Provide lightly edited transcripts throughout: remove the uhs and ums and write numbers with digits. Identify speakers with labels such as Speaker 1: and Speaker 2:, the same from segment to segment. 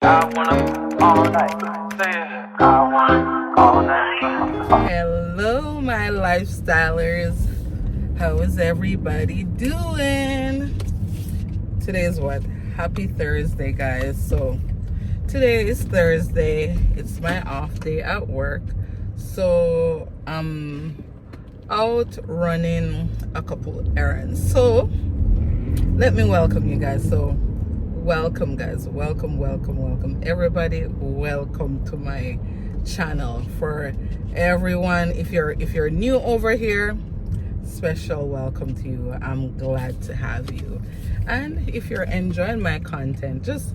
Speaker 1: Hello, my lifestylers. How is everybody doing? Today is what? Happy Thursday, guys. So today is Thursday. It's my off day at work. So I'm out running a couple errands. So let me welcome you guys. So welcome, guys. Welcome everybody. Welcome to my channel. For everyone, if you're new over here, special welcome to you. I'm glad to have you. And if you're enjoying my content, just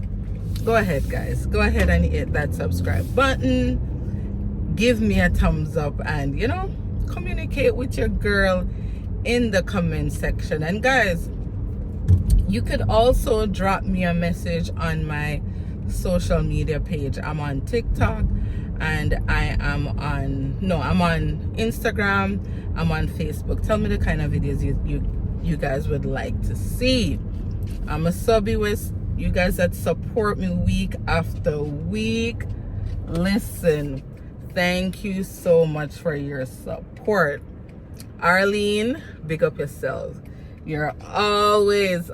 Speaker 1: go ahead, guys. Go ahead and hit that subscribe button. Give me a thumbs up, and communicate with your girl in the comment section. And guys, you could also drop me a message on my social media page. I'm on TikTok, and I'm on Instagram. I'm on Facebook. Tell me the kind of videos you guys would like to see. I'm a subby with you guys that support me week after week. Listen, thank you so much for your support. Arlene, big up yourself. You're always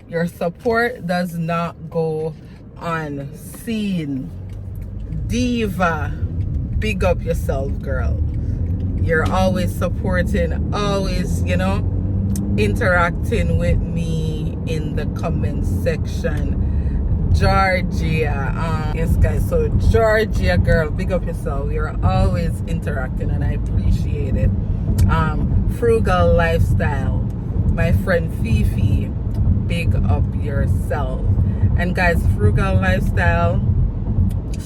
Speaker 1: your support does not go unseen. Diva, big up yourself, girl. You're always supporting, always interacting with me in the comment section. Georgia, yes guys, so Georgia girl, big up yourself. You're always interacting and I appreciate it. Frugal Lifestyle, my friend Fifi, big up yourself. And guys, Frugal Lifestyle,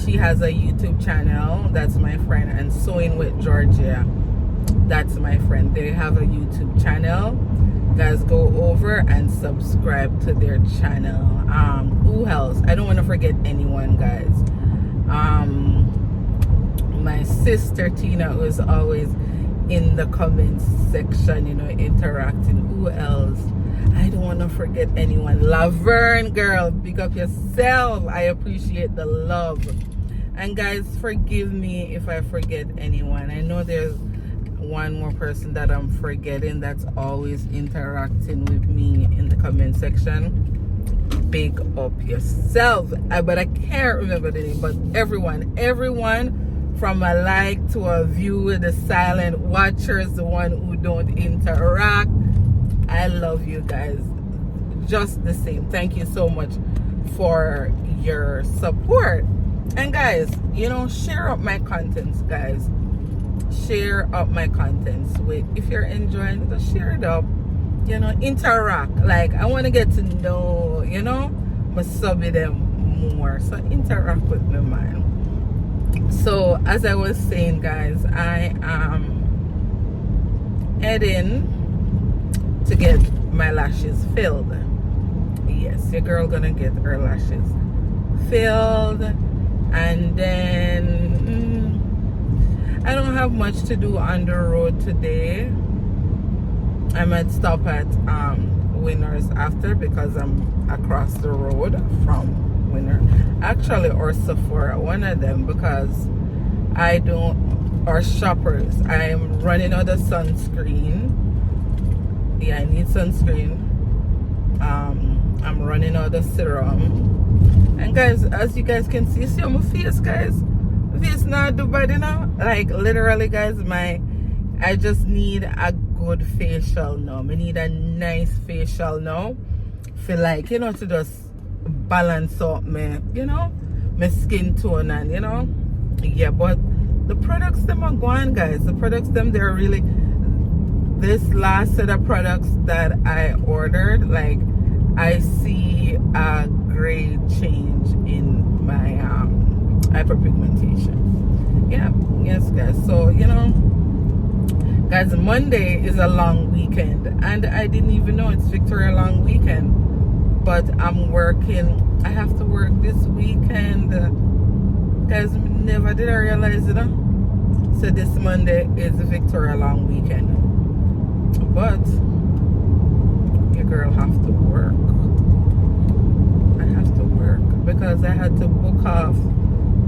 Speaker 1: she has a YouTube channel. That's my friend. And Sewing with Georgia, that's my friend. They have a YouTube channel. Guys, go over and subscribe to their channel. Who else? I don't want to forget anyone, guys. My sister Tina, who is always in the comments section, interacting. Who else? I don't want to forget anyone. Laverne, girl, big up yourself. I appreciate the love. And guys, forgive me if I forget anyone. I know there's one more person that I'm forgetting that's always interacting with me in the comment section. Big up yourself. But I can't remember the name. But everyone from a like to a view, the silent watchers, the one who don't interact, I love you guys just the same. Thank you so much for your support. And guys, share up my contents, guys. Share up my contents with, if you're enjoying, just share it up. Interact. Like, I want to get to know, my subby them more. So interact with me, man. So as I was saying, guys, I am heading to get my lashes filled. Yes, your girl gonna get her lashes filled, and then I don't have much to do on the road today. I might stop at Winners after, because I'm across the road from Winner, actually, or Sephora, one of them, because or Shoppers. I am running out of sunscreen. Yeah, I need sunscreen. I'm running out of serum. And guys, as you guys can see on my face, guys, my face not do bad, like literally, guys, I just need a good facial now. I need a nice facial now. Feel like, to just balance out my skin tone, and yeah. But the products them are going, guys. The products them, they're really, this last set of products that I ordered, like, I see a great change in my hyperpigmentation. Yeah, yes, guys. So guys, Monday is a long weekend, and I didn't even know it's Victoria Long Weekend. But I'm working. I have to work this weekend. Guys, never did I realize it. So this Monday is the Victoria Long Weekend. But your girl have to work. because I had to book off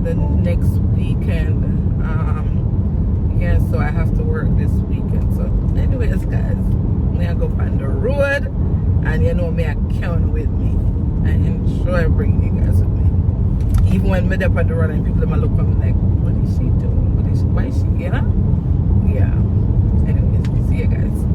Speaker 1: the next weekend. Yeah, so I have to work this weekend. So anyways, guys, me I go on the road, and you know me I count with me. I enjoy bringing you guys with me. Even when me up on the road and people look at me like, what is she doing? Why is she getting? Yeah. Anyways, see you guys.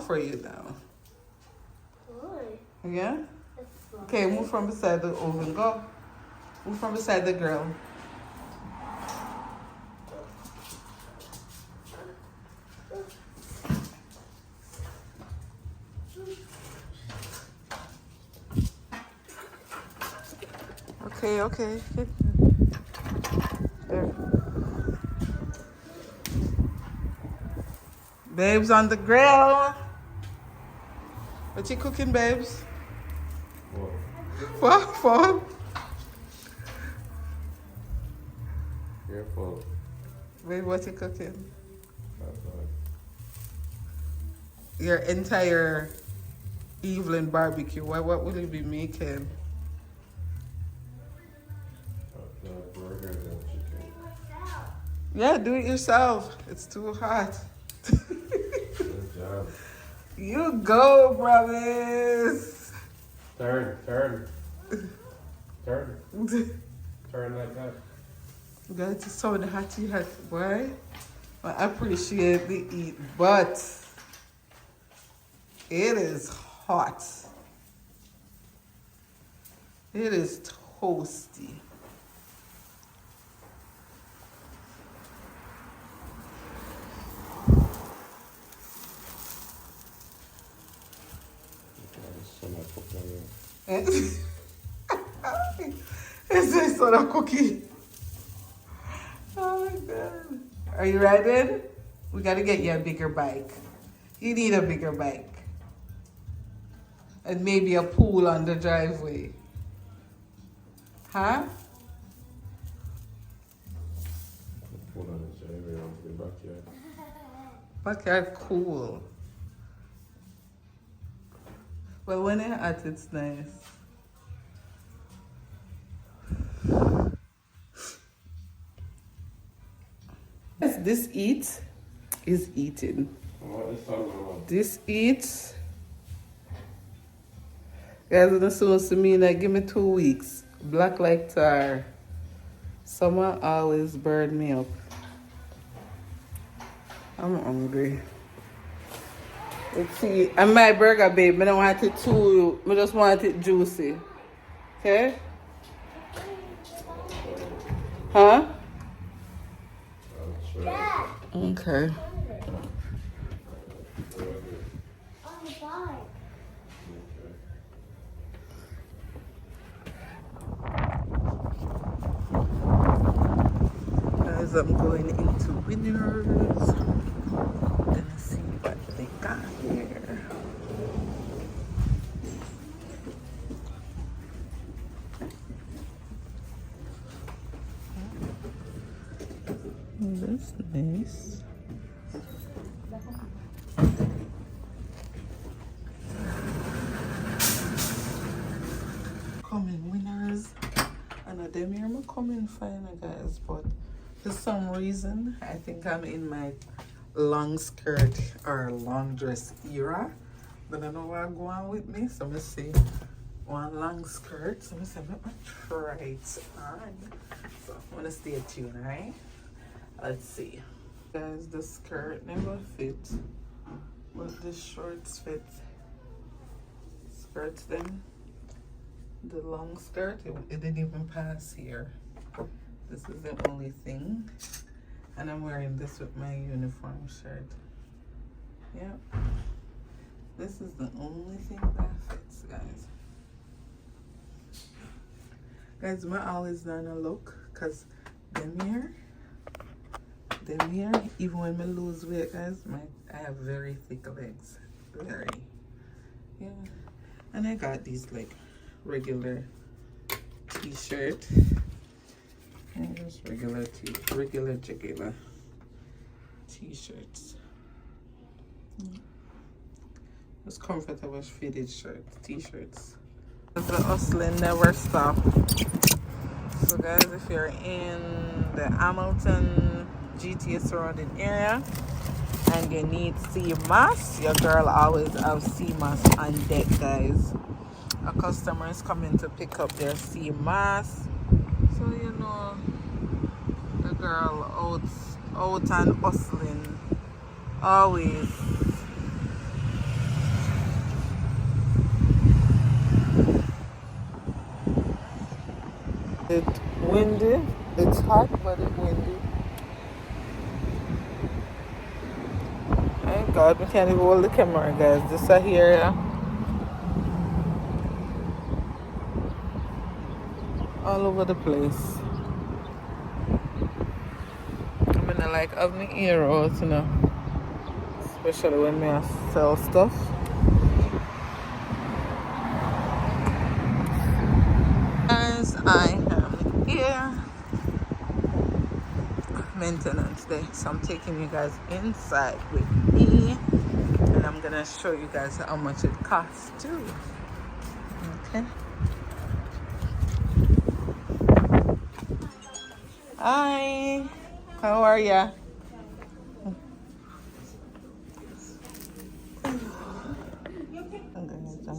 Speaker 1: For you now. Yeah? Okay, move from beside the oven. Go. Move from beside the grill. Okay. There. Babes on the grill. What you cooking, babes? What phone?
Speaker 2: Careful.
Speaker 1: Wait, what you cooking? Your entire evening barbecue. What will you be making?
Speaker 2: Burgers and chicken.
Speaker 1: Yeah, do it yourself. It's too hot.
Speaker 2: Good job.
Speaker 1: You go, promise.
Speaker 2: Turn. Turn like that.
Speaker 1: Guys, it's so hot, boy. I appreciate the eat, but it is hot. It is toasty. It's just sort of cookie. Oh my god. Are you ready? We gotta get you a bigger bike. You need a bigger bike. And maybe a pool on the driveway. Huh?
Speaker 2: Pool on the driveway onto the backyard.
Speaker 1: Backyard cool. Well, when it's hot, it's nice. Yes, this eat is eating.
Speaker 2: What is talking about?
Speaker 1: This eats. Guys, it's supposed to mean like give me 2 weeks. Black like tar. Summer always burn me up. I'm hungry. Let's see. And my burger, babe, I don't want it too. I just want it juicy. Okay? Huh? Okay. Guys, I'm going into Winners. Gonna see what they got here. That's nice. Coming Winners. And them here I'm coming fine, guys, but for some reason I think I'm in my long skirt or long dress era. But I know what going on with me, so I'm gonna see one long skirt. So I'm gonna say I'm gonna try it on. So I'm gonna stay tuned, right? Let's see. Guys, the skirt never fit, but the shorts fit. Skirts then. The long skirt, it didn't even pass here. This is the only thing. And I'm wearing this with my uniform shirt. Yep. This is the only thing that fits, guys. Guys, my always done a look, because them here, even when I lose weight, guys, I have very thick legs. Very. Yeah. And I got these like regular t-shirt and just regular t-shirts. Just comfortable fitted t-shirts. The hustling never stop. So guys, if you're in the Hamilton GTA surrounding area and you need sea moss, your girl always have sea moss on deck, guys. A customer is coming to pick up their sea moss, so you know the girl out and hustling always. It's windy, it's hot, but it's windy. Thank God we can't even hold the camera, guys. This is here, yeah. All over the place. I mean, I like having the ear out, you know, especially when I sell stuff. maintenance day, so I'm taking you guys inside with me, and I'm gonna show you guys how much it costs too. Okay. Hi, how are ya? I'm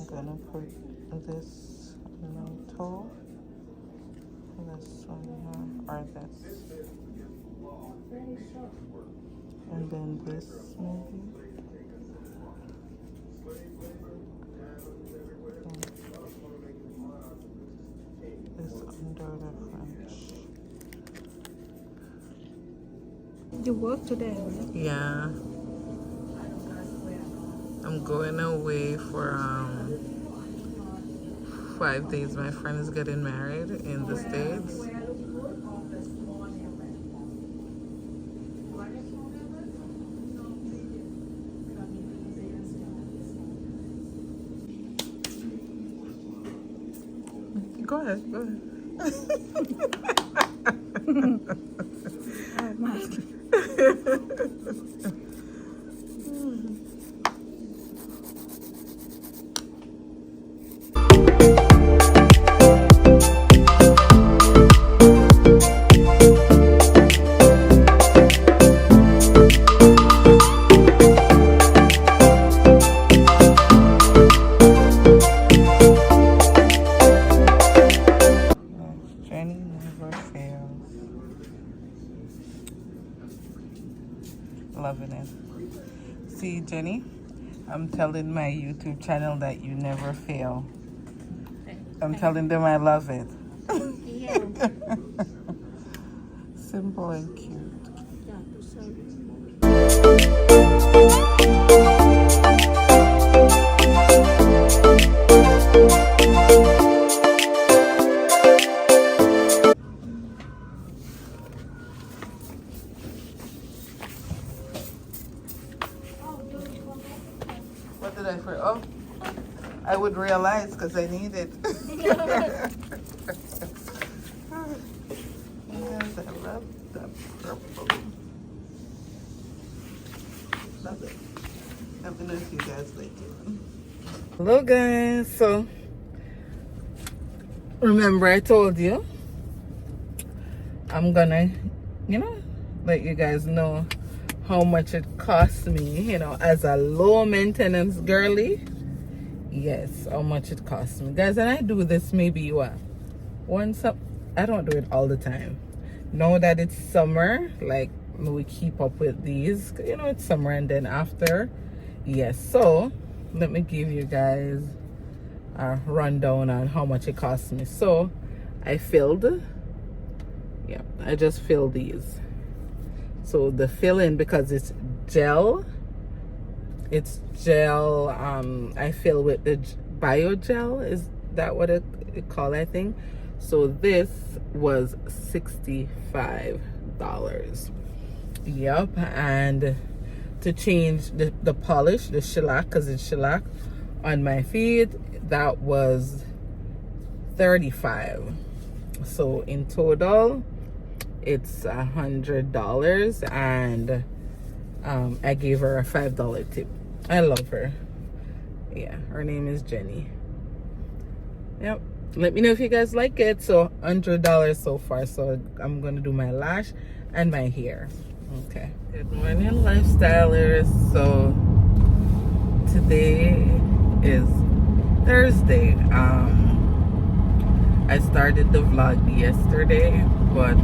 Speaker 1: gonna put this on my toe, this one here, or this, and then this maybe. This under the French.
Speaker 3: You work today, right?
Speaker 1: Yeah. I'm going away for 5 days. My friend is getting married in the States. Go ahead, go ahead.
Speaker 3: Oh my.
Speaker 1: Jenny never fails. Loving it. See, Jenny, I'm telling my YouTube channel that you never fail. I'm telling them I love it.
Speaker 3: Yeah.
Speaker 1: Simple and cute.
Speaker 3: Yeah, to serve.
Speaker 1: What did I forget? Oh, I would realize because I need it. Yes, I love the purple. Love it. Let me know if you guys like it. Hello guys, so remember I told you I'm gonna, let you guys know how much it costs me, as a low maintenance girly. Yes, how much it costs me, guys. And I do this maybe once up. I don't do it all the time. Now that it's summer, like we keep up with these, it's summer, and then after, yes. So let me give you guys a rundown on how much it costs me. So I just filled these. So the fill-in, because it's gel, I fill with the bio gel. Is that what it called, I think? So this was $65. Yep. And to change the polish, the shellac, because it's shellac on my feet, that was $35. So in total it's $100, and I gave her a $5 tip. I love her. Yeah, her name is Jenny. Yep. Let me know if you guys like it. So $100 so far. So I'm gonna do my lash and my hair. Okay. Good morning, lifestylers. So today is Thursday. I started the vlog yesterday, but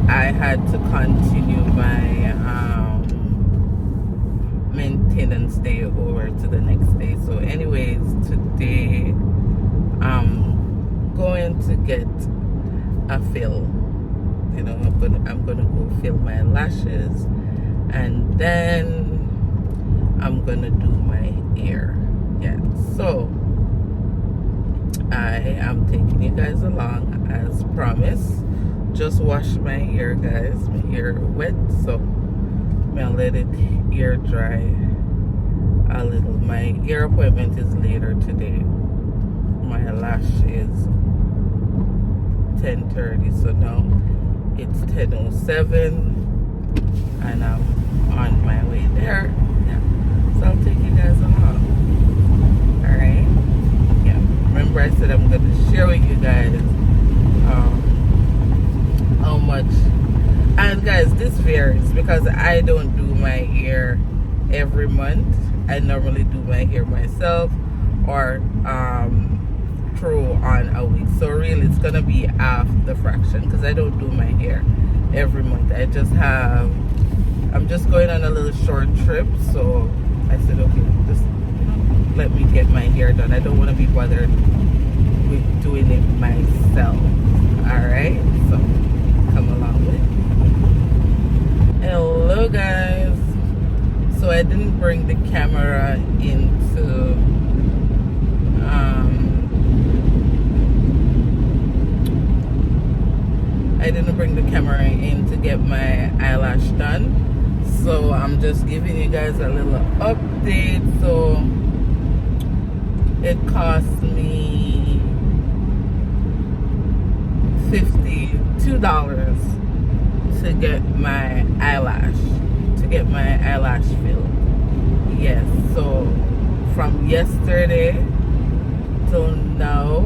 Speaker 1: I had to continue my maintenance day over to the next day. So anyways, today I'm going to get a fill. I'm gonna go fill my lashes, and then I'm gonna do my hair. Yeah, so I am taking you guys along as promised. Just washed my hair, guys. My hair wet, so I'm gonna let it air dry a little. My hair appointment is later today. My lash is 10:30. So now it's 10:07 and I'm on my way there. Yeah. So I'll take you guys along. Alright? Yeah. Remember I said I'm gonna share with you guys how much, and guys, this varies because I don't do my hair every month. I normally do my hair myself or throw on a wig. So really it's gonna be half the fraction because I don't do my hair every month. I'm just going on a little short trip, so I said okay, just let me get my hair done. I don't want to be bothered with doing it myself. Alright, so come along with me. Hello guys. So I didn't bring the camera into in to get my eyelash done. So I'm just giving you guys a little update. So it cost me $52 to get my eyelash filled. Yes, so from yesterday till now,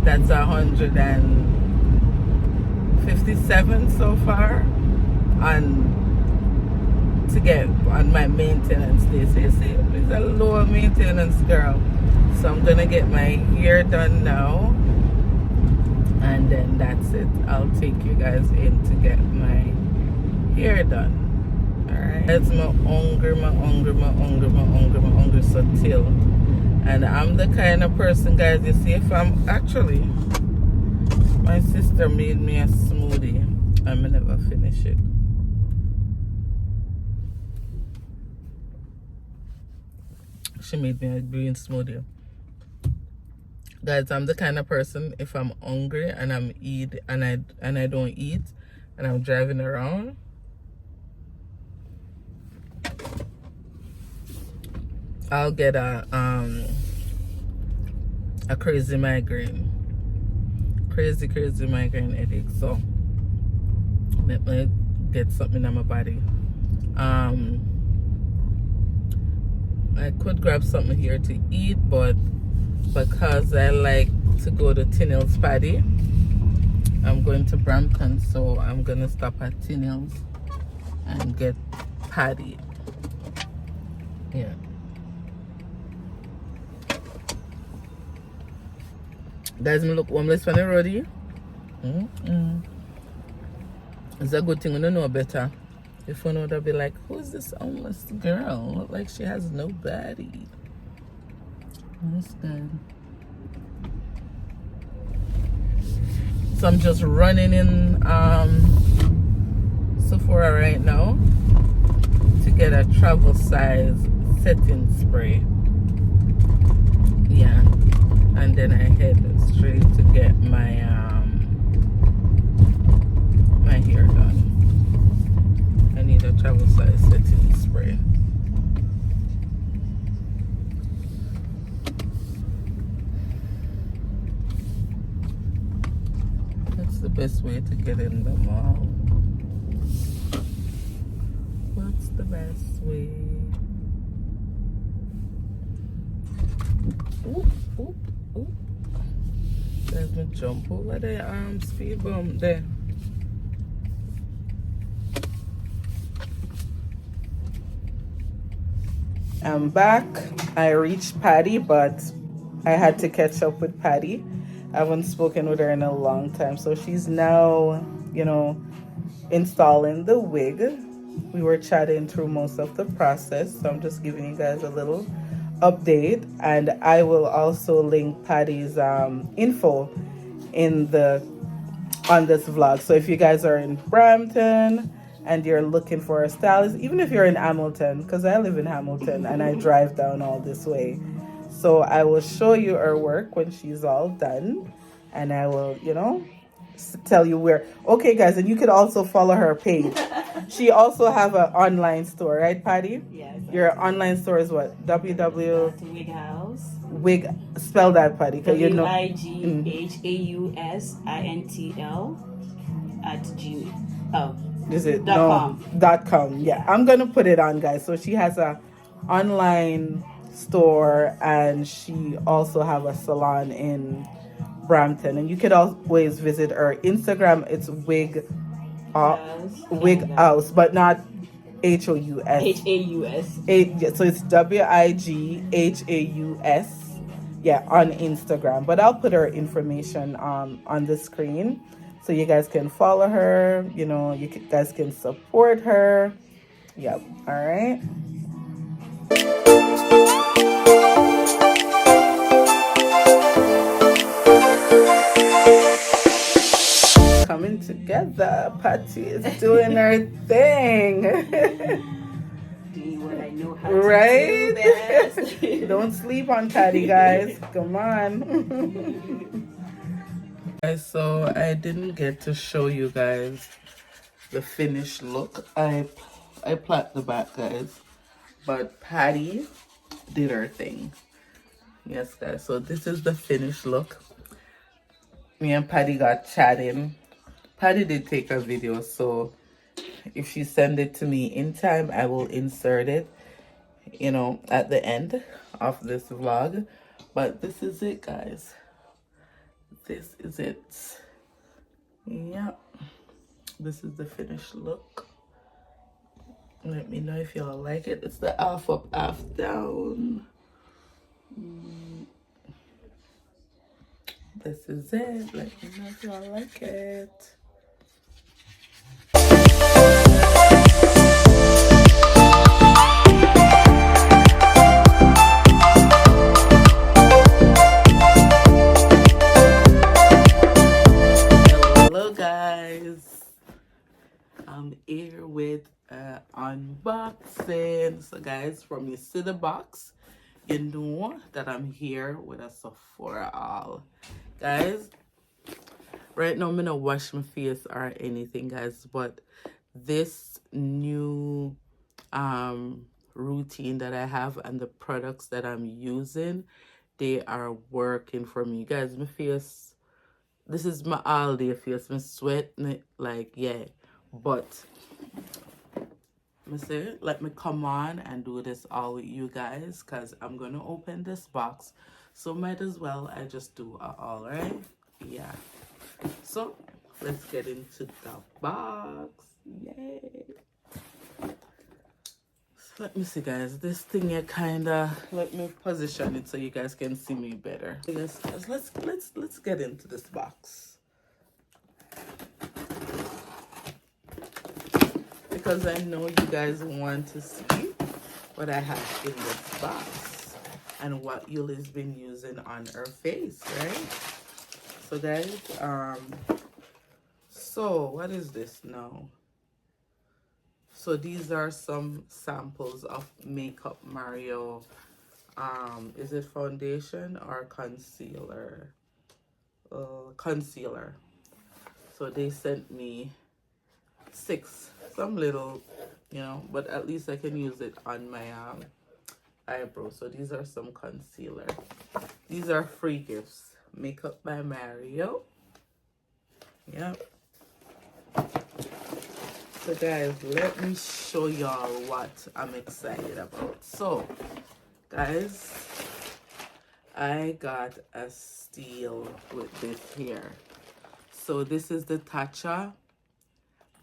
Speaker 1: that's 157 so far to get on my maintenance day. So you see, it's a low maintenance girl. So I'm gonna get my hair done now, and then that's it. I'll take you guys in to get my hair done. Alright, that's my hunger so till. And I'm the kind of person, guys, you see, if I'm actually, my sister made me a smoothie. I'm gonna never finish it. She made me a green smoothie. Guys, I'm the kind of person, if I'm hungry and I don't eat and I'm driving around, I'll get a crazy migraine. Crazy migraine headache. So let me get something in my body. I could grab something here to eat, but because I like to go to Tinnell's Paddy, I'm going to Brampton, so I'm gonna stop at Tinnell's and get Paddy. Yeah. Guys, me look homeless from the road here. It's a good thing we don't know better. If we know, they'll be like, who's this homeless girl? Look like she has nobody. That's good. So I'm just running in Sephora right now to get a travel size setting spray. Yeah. And then I head straight to get my my hair done. I need a travel size setting spray. That's the best way to get in the mall. What's the best way? Oop, oop, oop. There's me jump over the speed bump there. I'm back. I reached Patty, but I had to catch up with Patty. I haven't spoken with her in a long time. So she's now, installing the wig. We were chatting through most of the process. So I'm just giving you guys a little update. And I will also link Patty's info on this vlog. So if you guys are in Brampton and you're looking for a stylist, even if you're in Hamilton, because I live in Hamilton and I drive down all this way, so I will show you her work when she's all done, and I will tell you where. Okay guys, and you could also follow her page. She also have an online store, right, Patty?
Speaker 4: Yes.
Speaker 1: Your online store is what? www.
Speaker 4: Wig House.
Speaker 1: Wig. Spell that, Patty. Cause you know.
Speaker 4: WIGHAUSINTL at Gmail. Oh.
Speaker 1: Is it
Speaker 4: Dot
Speaker 1: no
Speaker 4: com.
Speaker 1: .com? Yeah, I'm gonna put it on, guys. So she has a online store, and she also have a salon in Brampton, and you could always visit her Instagram. It's wig house, but not HOUS.
Speaker 4: HAUS.
Speaker 1: Yeah, so it's WIGHAUS. Yeah, on Instagram. But I'll put her information on the screen so you guys can follow her. You know, guys can support her. Yep. All right. Coming together. Patty is doing her thing.
Speaker 4: Doing what I know how
Speaker 1: Right?
Speaker 4: to do best.
Speaker 1: Don't sleep on Patty, guys. Come on. Guys, so I didn't get to show you guys the finished look. I plait the back, guys, but Patty did her thing. Yes, guys, so this is the finished look. Me and Patty got chatting. Patty did take a video, so if she send it to me in time, I will insert it, you know, at the end of this vlog. But this is it, guys. This is it. Yep. This is the finished look. Let me know if y'all like it. It's the half up, half down. This is it. Let me know if y'all like it. Hello, guys. I'm here with unboxing. So, guys, from you see the box, you know that I'm here with a Sephora haul. Guys, right now I'm gonna wash my face or anything, guys, but this new routine that I have and the products that I'm using, they are working for me, guys. My face, this is my all day face. I'm sweating it like, yeah, but let me come on and do this all with you guys, because I'm gonna open this box, so might as well I just do a all, right? Yeah, so let's get into the box. Yay. So let me see, guys, this thing here kinda, let me position it so you guys can see me better. Yes, let's get into this box, because I know you guys want to see what I have in this box and what Yuli's been using on her face, right? So, guys, so what is this now? So these are some samples of Makeup Mario. Is it foundation or concealer? Concealer. So they sent me 6, some little, you know, but at least I can use it on my eyebrow. So these are some concealer. These are free gifts. Makeup by Mario. Yep. So guys, let me show y'all what I'm excited about. So guys, I got a steal with this here. So this is the Tatcha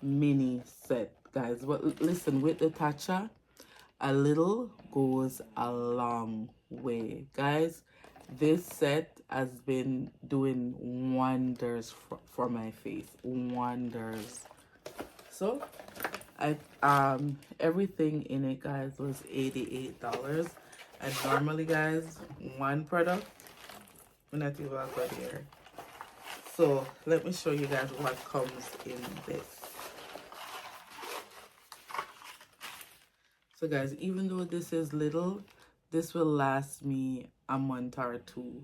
Speaker 1: mini set, guys. But listen, with the Tatcha, a little goes a long way, guys. This set has been doing wonders for my face, wonders. So I everything in it, guys, was $88, and normally, guys, one product, I'm not even got here. So let me show you guys what comes in this. So guys, even though this is little, this will last me a month or 2.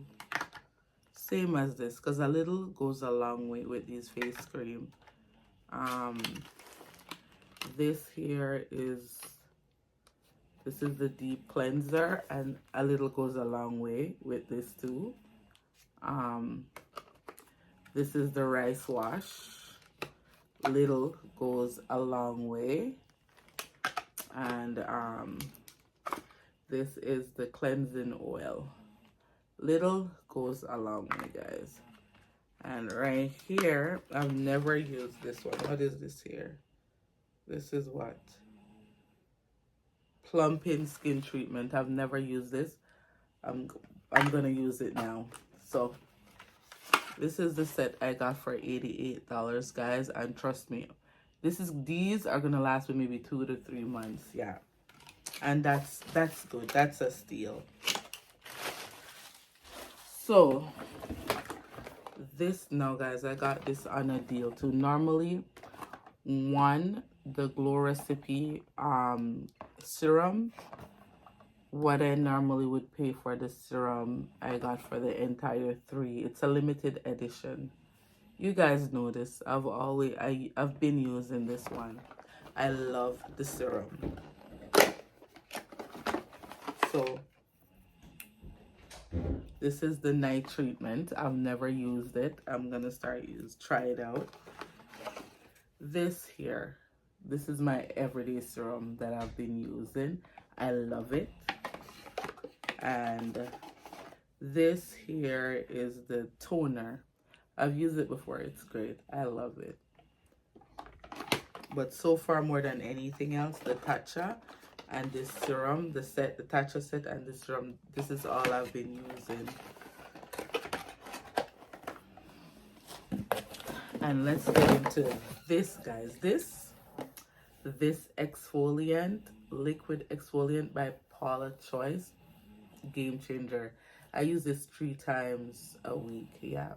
Speaker 1: Same as this, because a little goes a long way with these face cream. This here is, this is the deep cleanser, and a little goes a long way with this too. This is the rice wash. Little goes a long way. And this is the cleansing oil. Little goes a long way, guys. And right here, I've never used this one. What is this here? This is what? Plumping skin treatment. I've never used this. I'm gonna use it now. So this is the set I got for $88, guys, and trust me, these are gonna last me maybe 2 to 3 months. Yeah, and that's good. That's a steal. So this now, guys, I got this on a deal too. Normally, the Glow Recipe serum, what I normally would pay for the serum, I got for the entire 3. It's a limited edition. You guys know this. I've been using this one. I love the serum. So this is the night treatment. I've never used it. I'm gonna try it out. This here, this is my everyday serum that I've been using. I love it. And this here is the toner. I've used it before. It's great. I love it. But so far, more than anything else, the Tatcha and this serum, the Tatcha set and the serum, this is all I've been using. And let's get into this, guys. This exfoliant, liquid exfoliant by Paula Choice, game changer. I use this 3 times a week. Yeah,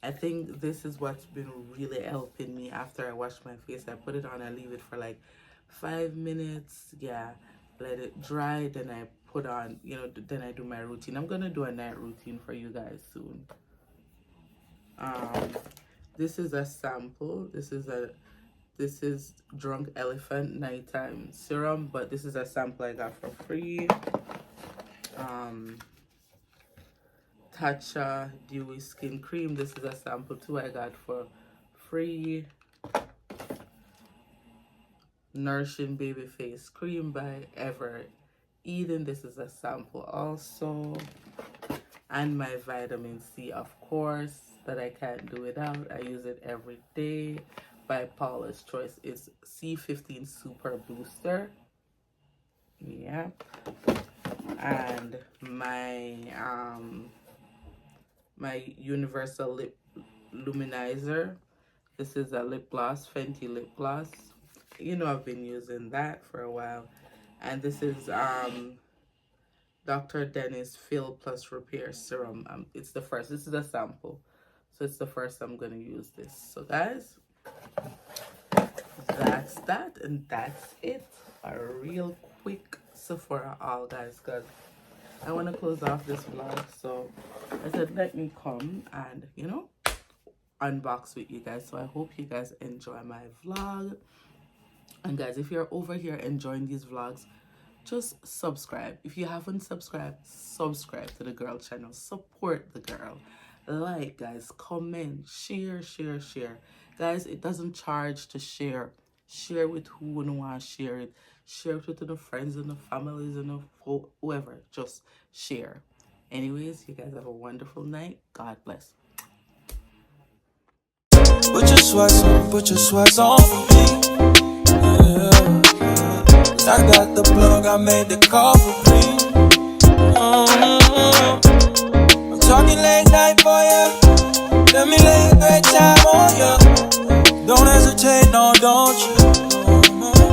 Speaker 1: I think this is what's been really helping me. After I wash my face, I put it on, I leave it for like 5 minutes. Yeah, let it dry, then I put on, you know, then I do my routine. I'm gonna do a night routine for you guys soon. This is a sample. This is Drunk Elephant nighttime serum, but this is a sample I got for free. Tatcha Dewy Skin Cream. This is a sample too I got for free. Nourishing Baby Face Cream by Ever Eden. This is a sample also. And my vitamin C, of course, that I can't do without. I use it every day by Paula's Choice. It's C15 Super Booster. Yeah. And my my Universal Lip Luminizer. This is a lip gloss, Fenty lip gloss. You know, I've been using that for a while. And this is Dr. Dennis Fill Plus Repair Serum. It's the first. This is a sample. So it's the first I'm going to use this. So guys, that's that. And that's it. A real quick Sephora haul, guys. Because I want to close off this vlog. So I said, let me come and, you know, unbox with you guys. So I hope you guys enjoy my vlog. And guys, if you're over here enjoying these vlogs, just subscribe. If you haven't subscribed, subscribe to the girl channel. Support the girl. Like, guys, comment, share. Guys, it doesn't charge to share. Share with who you want to share it. Share it with the friends and the families and the whoever. Just share. Anyways, you guys have a wonderful night. God bless.
Speaker 5: Put your sweats on for me. Yeah. I got the plug, I made the call for free. I'm talking late night for ya. Let me lay a great time on ya. Don't hesitate, no, don't you.